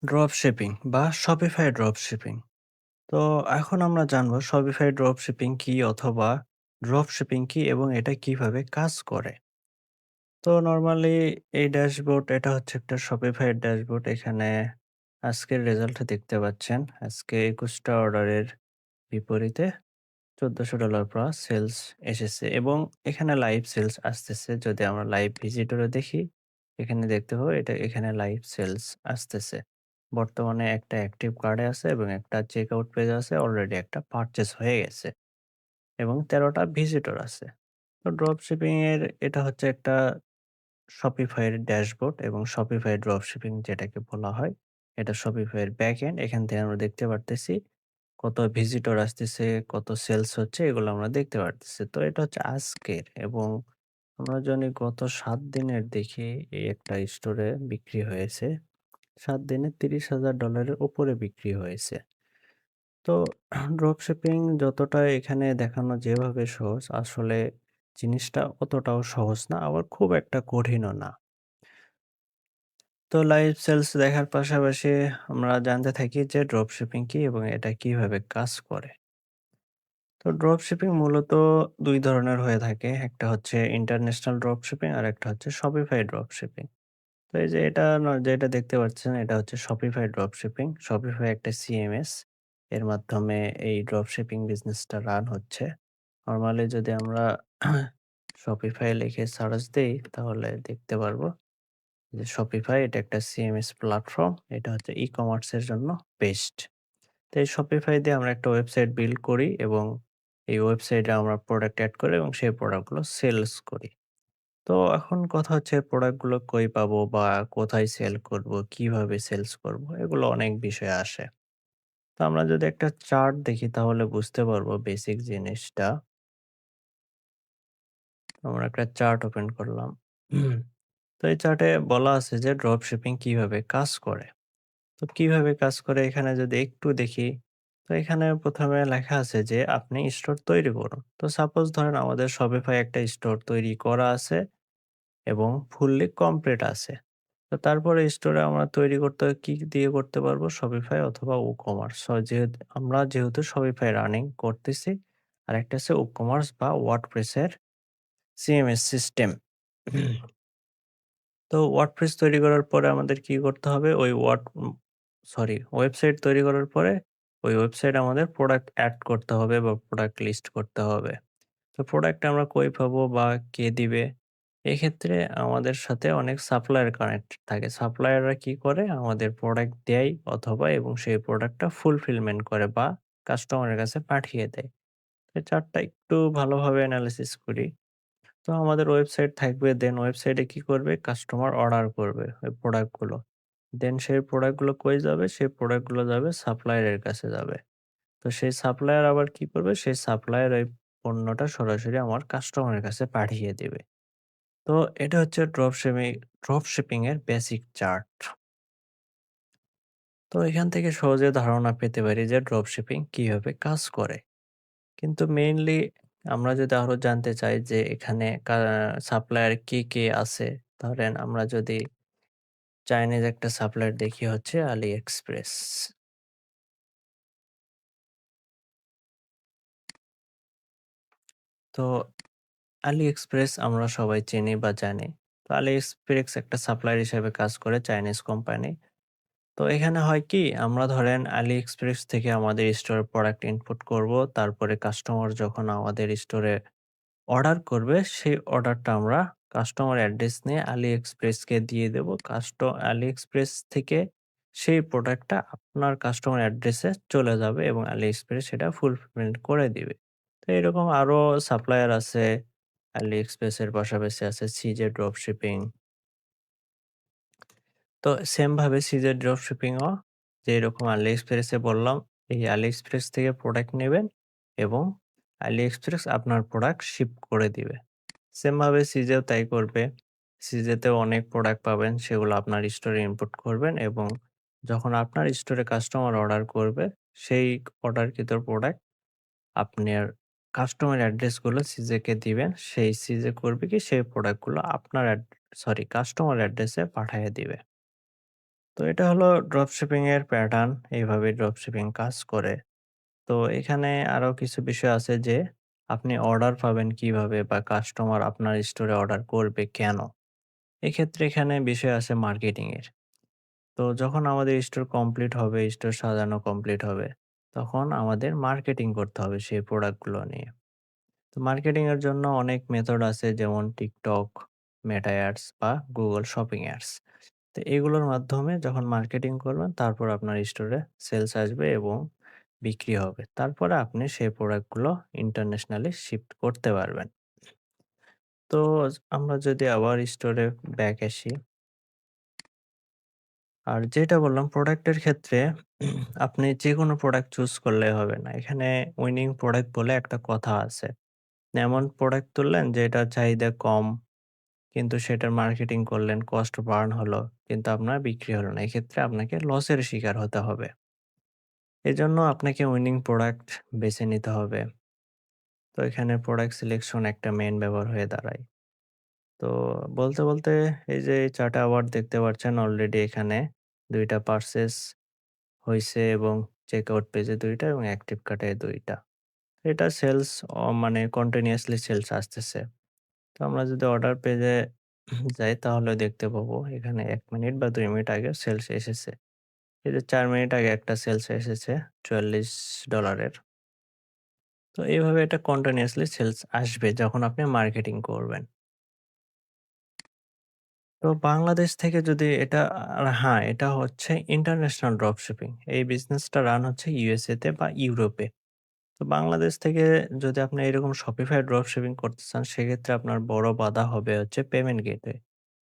Drop shipping বা Shopify drop shipping. তো এখন আমরা জানবো Shopify ড্রপ শিপিং কি অথবা ড্রপ শিপিং কি এবং এটা কিভাবে কাজ করে। তো নরমালি এই ড্যাশবোর্ড এটা হচ্ছে একটা Shopify এর ড্যাশবোর্ড। এখানে আজকের রেজাল্ট দেখতে পাচ্ছেন। আজকে ২১ টা অর্ডারের বিপরীতে $১৪০০ প্লাস সেলস এসেছে এবং এখানে লাইভ সেলস আসতেছে। যদি আমরা লাইভ ভিজিটরে দেখি, এখানে দেখতে পাবো এটা এখানে লাইভ সেলস আসতেছে। বর্তমানে একটা অ্যাক্টিভ কার্ডে আছে এবং একটা চেকআউট পেজ আছে। অলরেডি একটা পারচেজ হয়ে গেছে এবং ১৩ টা ভিজিটর আছে। তো ড্রপ শিপিং এর এটা হচ্ছে একটা Shopify এর ড্যাশবোর্ড এবং Shopify ড্রপ শিপিং যেটাকে বলা হয়। এটা Shopify এর ব্যাকএন্ড। এখান থেকে আমরা দেখতে পারতেছি কত ভিজিটর আসতেছে, কত সেলস হচ্ছে এগুলো আমরা দেখতে পারতেছি। তো এটা হচ্ছে আজকের এবং আমরা জানি গত ৭ দিনের দেখি এই একটা স্টোরে বিক্রি হয়েছে। ৭ দিনে $৩০,০০০ এর উপরে বিক্রি হয়েছে। তো ড্রপ শিপিং যতটা এখানে দেখানো যেভাবে সহজ, আসলে জিনিসটা অতটাও সহজ না, আবার খুব একটা কঠিনও না। তো লাইভ সেলস দেখার পাশাপাশি আমরা জানতে থাকি যে ড্রপ শিপিং কি এবং এটা কিভাবে কাজ করে। তো ড্রপ শিপিং মূলত ২ ধরনের হয়ে থাকে। একটা হচ্ছে ইন্টারন্যাশনাল ড্রপ শিপিং আর একটা হচ্ছে Shopify ড্রপ শিপিং। তো এই যে এটা যেটা দেখতে পাচ্ছেন এটা হচ্ছে Shopify ড্রপ শিপিং। Shopify একটা সিএমএস। এর মাধ্যমে এই ড্রপ শিপিং বিজনেসটা রান হচ্ছে। নরমালি যদি আমরা Shopify লিখে সার্চ দেই তাহলে দেখতে পারবো যে Shopify এটা একটা সিএমএস প্ল্যাটফর্ম। এটা হচ্ছে ই-কমার্স এর জন্য বেস্ট। তো এই Shopify দিয়ে আমরা একটা ওয়েবসাইট বিল্ড করি এবং এই ওয়েবসাইটে আমরা প্রোডাক্ট এড করি এবং সেই প্রোডাক্টগুলো সেলস করি। তো এখন কথা হচ্ছে প্রোডাক্টগুলো কই পাবো বা কোথায় সেল করব, কিভাবে সেলস করব, এগুলো অনেক বিষয় আসে। তো আমরা যদি একটা চার্ট দেখি তাহলে বুঝতে পারবো বেসিক জিনিসটা। আমরা একটা চার্ট ওপেন করলাম। তো এই চার্টে বলা আছে যে ড্রপ শিপিং কিভাবে কাজ করে। তো কিভাবে কাজ করে এখানে যদি একটু দেখি, তো এখানে ১ম এ লেখা আছে যে আপনি স্টোর তৈরি করুন। তো সাপোজ ধরেন আমাদের Shopify একটা স্টোর তৈরি করা আছে এবং ফুললি কমপ্লিট আছে। তো তারপরে স্টোরে আমরা তৈরি করতে কি দিয়ে করতে পারবো? Shopify অথবা WooCommerce। আমরা যেহেতু Shopify রানিং করতেছি, আরেকটা আছে WooCommerce বা WordPress এর সিএমএস সিস্টেম। তো WordPress তৈরি করার পরে আমাদের কি করতে হবে? ওয়েবসাইট তৈরি করার পরে ওই ওয়েবসাইটে আমাদের প্রোডাক্ট এড করতে হবে বা প্রোডাক্ট লিস্ট করতে হবে। তো প্রোডাক্ট আমরা কই পাবো বা কে দিবে? এক্ষেত্রে আমাদের সাথে অনেক সাপ্লায়ার কানেক্ট থাকে। সাপ্লায়াররা কি করে? আমাদের প্রোডাক্ট দেয় অথবা এবং সেই প্রোডাক্টটা ফুলফিলমেন্ট করে বা কাস্টমারের কাছে পাঠিয়ে দেয়। এই চার্টটা একটু ভালোভাবে এনালাইসিস করি। তো আমাদের ওয়েবসাইট থাকবে, দেন ওয়েবসাইটে কি করবে? কাস্টমার অর্ডার করবে ওই প্রোডাক্টগুলো। দেন সেই প্রোডাক্টগুলো কই যাবে? সেই প্রোডাক্টগুলো যাবে সাপ্লায়ারের কাছে যাবে। তো সেই সাপ্লায়ার আবার কি করবে? সেই সাপ্লায়ার ওই পণ্যটা সরাসরি আমার কাস্টমারের কাছে পাঠিয়ে দিবে। তো এটা হচ্ছে ড্রপ শিপিং এর বেসিক চার্ট। তো এখান থেকে সহজে ধারণা পেতে পারি যে ড্রপ শিপিং কিভাবে কাজ করে। কিন্তু মেইনলি আমরা যদি আরো জানতে চাই যে এখানে সাপ্লায়ার কে আছে? ধরেন আমরা যদি চাইনিজ একটা সাপ্লায়ার দেখি হচ্ছে AliExpress। তো AliExpress আমরা সবাই চিনি বা জানি। তো AliExpress একটা সাপ্লায়ার হিসেবে কাজ করে চাইনিজ কোম্পানি। তো এখানে হয় কি? আমরা ধরেন AliExpress থেকে আমাদের স্টোরে প্রোডাক্ট ইনপুট করব। তারপরে কাস্টমার যখন আমাদের স্টোরে অর্ডার করবে, সেই অর্ডারটা আমরা কাস্টমার অ্যাড্রেস নিয়ে AliExpress কে দিয়ে দেব। AliExpress থেকে সেই প্রোডাক্টটা আপনার কাস্টমার অ্যাড্রেসে চলে যাবে এবং AliExpress সেটা ফুলফিলমেন্ট করে দিবে। তো এরকম আরো সাপ্লায়ার আছে। AliExpress এর পাশাপাশি আছে CJ ড্রপশিপিং। তো সেম ভাবে সিজে ড্রপশিপিংও যেরকম AliExpress এ বললাম, এই AliExpress থেকে প্রোডাক্ট নেবেন এবং AliExpress আপনার প্রোডাক্ট শিপ করে দিবে। সেম ভাবে সিজেও তাই করবে। সিজেতেও অনেক প্রোডাক্ট পাবেন, সেগুলো আপনার স্টোরে ইনপুট করবেন এবং যখন আপনার স্টোরে কাস্টমার অর্ডার করবে, সেই অর্ডারকৃত প্রোডাক্ট আপনার কাস্টমার অ্যাড্রেসগুলো সিজেকে দিবেন। সেই সিজে করবে কি সেই প্রোডাক্টগুলো আপনার কাস্টমার অ্যাড্রেসে পাঠাইয়া দিবে। তো এটা হলো ড্রপশিপিং এর প্যাটার্ন। এইভাবে ড্রপশিপিং কাজ করে। তো এখানে আরো কিছু বিষয় আছে যে আপনি অর্ডার পাবেন কিভাবে বা কাস্টমার আপনার স্টোরে অর্ডার করবে কেন? এক্ষেত্রে এখানে বিষয় আছে মার্কেটিং এর। তো যখন আমাদের স্টোর কমপ্লিট হবে, স্টোর সাজানো কমপ্লিট হবে, তখন আমাদের মার্কেটিং করতে হবে সেই প্রোডাক্টগুলো নিয়ে। তো মার্কেটিং এর জন্য অনেক মেথড আছে যেমন TikTok, Meta Ads বা Google শপিং অ্যাডস। তো এগুলোর মাধ্যমে যখন মার্কেটিং করবেন তারপর আপনার স্টোরে সেলস আসবে এবং বিক্রি হবে। তারপরে আপনি সেই প্রোডাক্টগুলো ইন্টারন্যাশনালি শিফট করতে পারবেন। তো আমরা যদি আবার স্টোরে ব্যাক আসি, আর যেটা বললাম প্রোডাক্টের ক্ষেত্রে আপনি যেকোনো প্রোডাক্ট চুজ করলে হবে না। এখানে উইনিং প্রোডাক্ট বলে একটা কথা আছে। এমন প্রোডাক্ট তুললেন যেটার চাহিদা কম কিন্তু সেটার মার্কেটিং করলেন, কস্ট বার্ন হলো কিন্তু আপনার বিক্রি হলো না। এক্ষেত্রে আপনাকে লসের শিকার হতে হবে। এজন্য আপনাকে উইনিং প্রোডাক্ট বেছে নিতে হবে। তো এখানে প্রোডাক্ট সিলেকশন একটা মেইন ব্যাপার হয়ে দাঁড়ায়। তো বলতে এই যে এই ৪ টা অ্যাওয়ার্ড দেখতে পাচ্ছেন অলরেডি এখানে ২ টা পারচেজ হইছে এবং চেকআউট পেজে ২ টা এবং অ্যাক্টিভ কার্টে ২ টা। এটা সেলস মানে কন্টিনিউয়াসলি সেলস আসতেছে। তো আমরা যদি অর্ডার পেজে যাই তাহলে দেখতে পাবো এখানে ১ মিনিট বা ২ মিনিট আগে সেলস এসেছে। এই যে ৪ মিনিট আগে একটা সেলস এসেছে $৪৪ এর। তো এইভাবে এটা কন্টিনিউয়াসলি সেলস আসবে যখন আপনি মার্কেটিং করবেন। তো বাংলাদেশ থেকে যদি এটা হ্যাঁ, এটা হচ্ছে ইন্টারন্যাশনাল ড্রপশিপিং। এই বিজনেসটা রান হচ্ছে USA তে বা ইউরোপে। তো বাংলাদেশ থেকে যদি আপনি এরকম Shopify ড্রপশিপিং করতে চান, সেক্ষেত্রে আপনার বড় বাধা হবে হচ্ছে পেমেন্ট গেটওয়ে।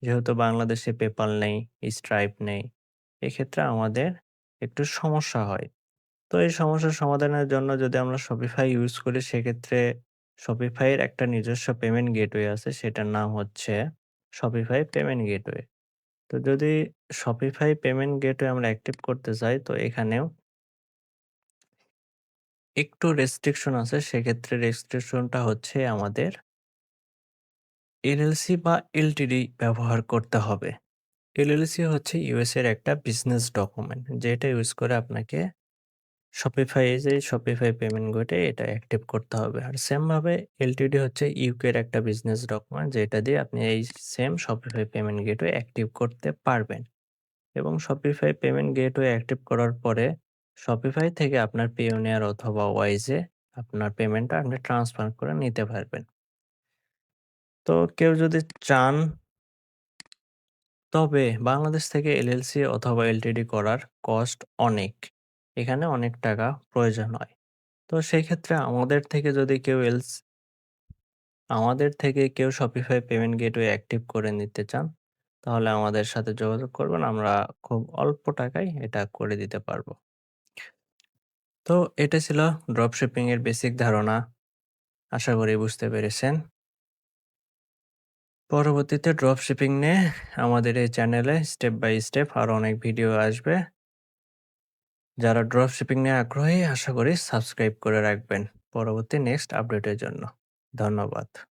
যেহেতু বাংলাদেশে PayPal নেই, Stripe নেই। এক্ষেত্রে আমাদের একটু সমস্যা হয়। তো এই সমস্যার সমাধানের জন্য যদি আমরা Shopify ইউজ করি, সেক্ষেত্রে Shopify এর একটা নিজস্ব পেমেন্ট গেটওয়ে আছে, সেটার নাম হচ্ছে Shopify পেমেন্ট গেটওয়ে। তো যদি Shopify পেমেন্ট গেটওয়ে আমরা অ্যাক্টিভ করতে চাই, তো এখানেও একটু রেস্ট্রিকশন আছে। সেক্ষেত্রে রেস্ট্রিকশনটা হচ্ছে আমাদের এলএলসি বা এলটিডি ব্যবহার করতে হবে। এলএলসি হচ্ছে ইউএস এর একটা বিজনেস ডকুমেন্ট, যেটা ইউজ করে আপনাকে Shopify এ যে Shopify পেমেন্ট গেটওয়ে এটা অ্যাক্টিভ করতে হবে। আর সেম ভাবে এলটিডি হচ্ছে ইউকে এর একটা বিজনেস ডকুমেন্ট, যেটা দিয়ে আপনি এই same Shopify payment gateway active করতে পারবেন। এবং Shopify পেমেন্ট গেটওয়ে অ্যাক্টিভ করার পরে Shopify থেকে আপনার Payoneer অথবা ওয়াইজ এ আপনার পেমেন্টটা আপনি ট্রান্সফার করে নিতে পারবেন। তো কেউ যদি চান, তবে বাংলাদেশ থেকে এলএলসি অথবা এলটিডি করার কস্ট অনেক। এখানে অনেক টাকা প্রয়োজন হয়। তো সেক্ষেত্রে আমাদের থেকে কেউ Shopify পেমেন্ট গেটওয়ে অ্যাক্টিভ করে নিতে চান, তাহলে আমাদের সাথে যোগাযোগ করবেন। আমরা খুব অল্প টাকায় এটা করে দিতে পারবো। তো এটা ছিল ড্রপশিপিং এর বেসিক ধারণা। আশা করি বুঝতে পেরেছেন। পরবর্তীতে ড্রপশিপিং নিয়ে আমাদের এই চ্যানেলে স্টেপ বাই স্টেপ আরো অনেক ভিডিও আসবে। যারা ড্রপশিপিং নিয়ে আগ্রহী আশা করি সাবস্ক্রাইব করে রাখবেন পরবর্তী নেক্সট আপডেটের জন্য। ধন্যবাদ।